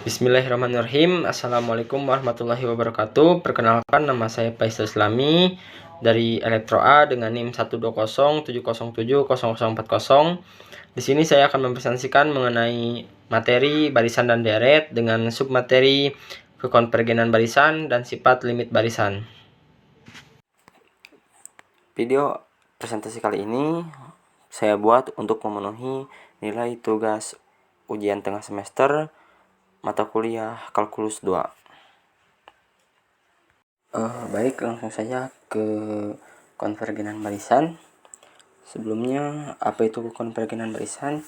Bismillahirrahmanirrahim. Assalamualaikum warahmatullahi wabarakatuh. Perkenalkan, nama saya Faisal Islami dari Elektro A dengan NIM 120707040. Di sini saya akan mempresentasikan mengenai materi barisan dan deret dengan submateri kekonvergenan barisan dan sifat limit barisan. Video presentasi kali ini saya buat untuk memenuhi nilai tugas ujian tengah semester mata kuliah kalkulus 2. Baik, langsung saja ke konvergenan barisan. Sebelumnya, apa itu konvergenan barisan?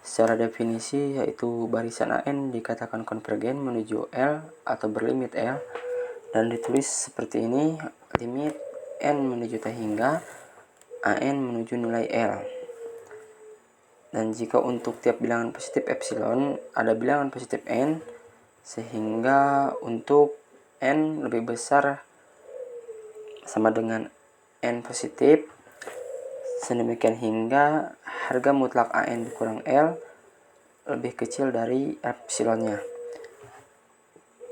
Secara definisi yaitu barisan AN dikatakan konvergen menuju L atau berlimit L, dan ditulis seperti ini: limit N menuju T hingga AN menuju nilai L. Dan jika untuk tiap bilangan positif epsilon ada bilangan positif N, sehingga untuk N lebih besar sama dengan N positif, sedemikian hingga harga mutlak AN dikurang L lebih kecil dari epsilonnya.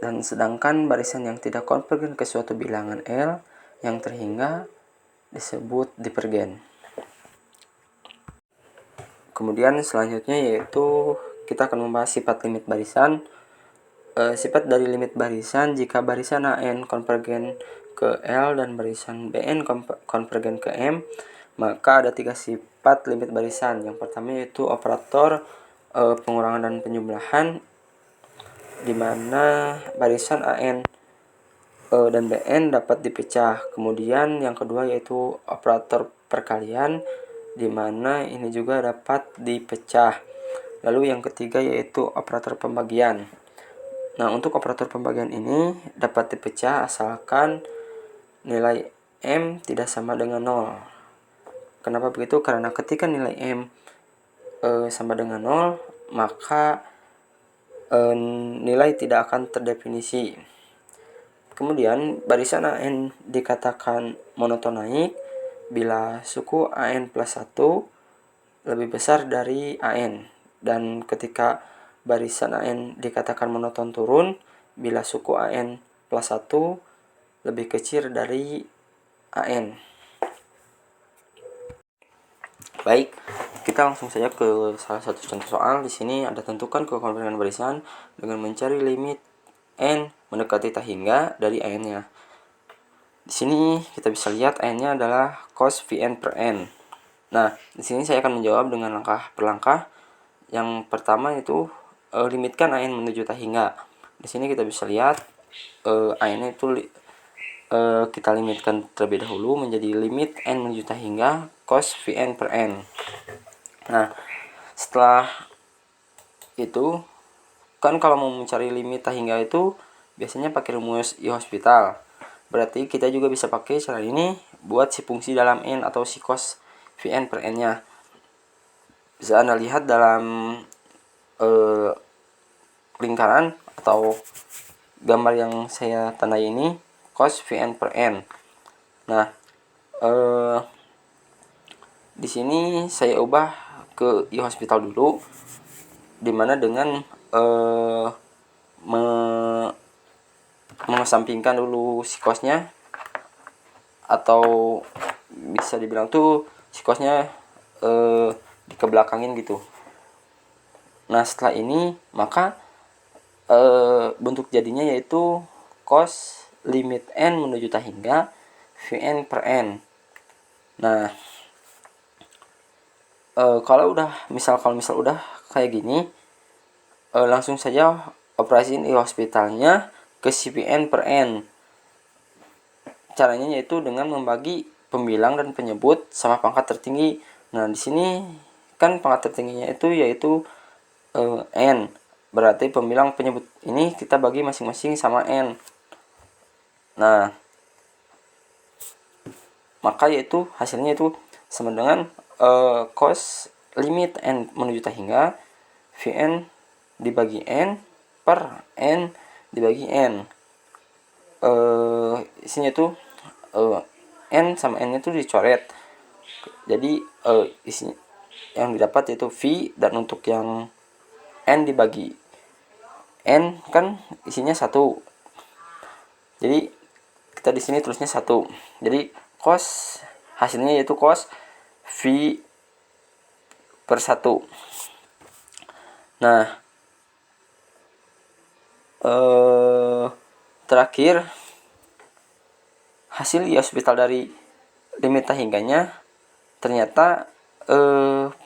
Dan sedangkan barisan yang tidak konvergen ke suatu bilangan L yang terhingga disebut divergen. Kemudian selanjutnya yaitu kita akan membahas sifat limit barisan. Sifat dari limit barisan: jika barisan AN konvergen ke L dan barisan BN konvergen ke M, maka ada 3 sifat limit barisan. Yang pertama yaitu operator pengurangan dan penjumlahan, di mana barisan AN dan BN dapat dipecah. Kemudian yang kedua yaitu operator perkalian, di mana ini juga dapat dipecah. Lalu yang ketiga yaitu operator pembagian. Nah, untuk operator pembagian ini dapat dipecah asalkan nilai M tidak sama dengan 0. Kenapa begitu? Karena ketika nilai M sama dengan 0, maka nilai tidak akan terdefinisi. Kemudian barisan AN dikatakan monotonaik bila suku AN plus 1 lebih besar dari AN, dan ketika barisan AN dikatakan monoton turun bila suku AN plus 1 lebih kecil dari AN. Baik, kita langsung saja ke salah satu contoh soal. Di sini ada tentukan kekonvergenan barisan dengan mencari limit N mendekati tak hingga dari AN-nya. Di sini kita bisa lihat AN-nya adalah cos Vn per N. Nah, di sini saya akan menjawab dengan langkah per langkah. Yang pertama itu limitkan AN menuju tak hingga. Di sini kita bisa lihat AN itu kita limitkan terlebih dahulu menjadi limit N menuju tak hingga cos Vn per N. Nah, setelah itu kan kalau mau mencari limit tak hingga itu biasanya pakai rumus L'Hospital. Berarti kita juga bisa pakai cara ini buat si fungsi dalam N atau si cos Vn per N-nya. Bisa Anda lihat dalam lingkaran atau gambar yang saya tandai ini, cos Vn per N. Nah, di sini saya ubah ke L'Hospital dulu, dimana dengan mengesampingkan dulu si cosnya, atau bisa dibilang tuh si cosnya dikebelakangin gitu. Nah, setelah ini maka bentuk jadinya yaitu cos limit N menuju tak hingga Vn per N. Nah, kalau misal udah kayak gini, langsung saja operasiin L'Hospitalnya ke si Vn per N. Caranya yaitu dengan membagi pembilang dan penyebut sama pangkat tertinggi. Nah, di sini kan pangkat tertingginya itu yaitu N. Berarti pembilang penyebut ini kita bagi masing-masing sama N. Nah, maka yaitu hasilnya itu sama dengan cos limit N menuju tak hingga Vn dibagi N per N dibagi N. Isinya itu N sama N itu dicoret. Jadi isinya yang didapat yaitu V, dan untuk yang N dibagi N kan isinya 1. Jadi kita di sini tulisnya 1. Jadi cos hasilnya yaitu cos V per 1. Nah, terakhir hasil I hospital dari limit hingganya ternyata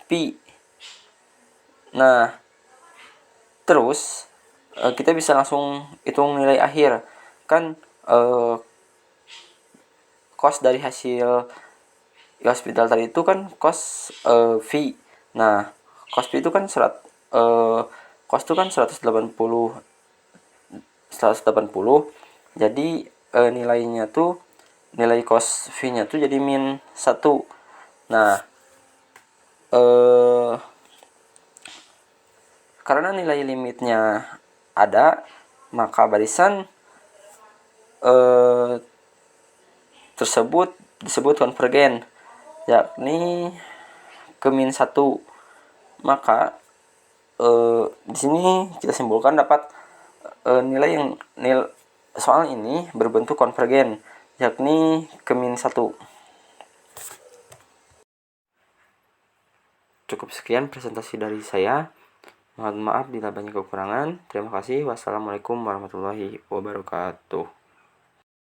pi. Nah, terus kita bisa langsung hitung nilai akhir. Kan cos dari hasil I hospital tadi itu kan cos V. Nah, cos V itu kan cos itu kan 180. Jadi nilainya tuh nilai cos V-nya tuh jadi min 1. Nah, karena nilai limitnya ada, maka barisan tersebut disebut konvergen, yakni ke min 1. Maka di sini kita simpulkan dapat soal ini berbentuk konvergen, yakni ke min 1. Cukup sekian presentasi dari saya. Mohon maaf bila banyak kekurangan. Terima kasih. Wassalamualaikum warahmatullahi wabarakatuh.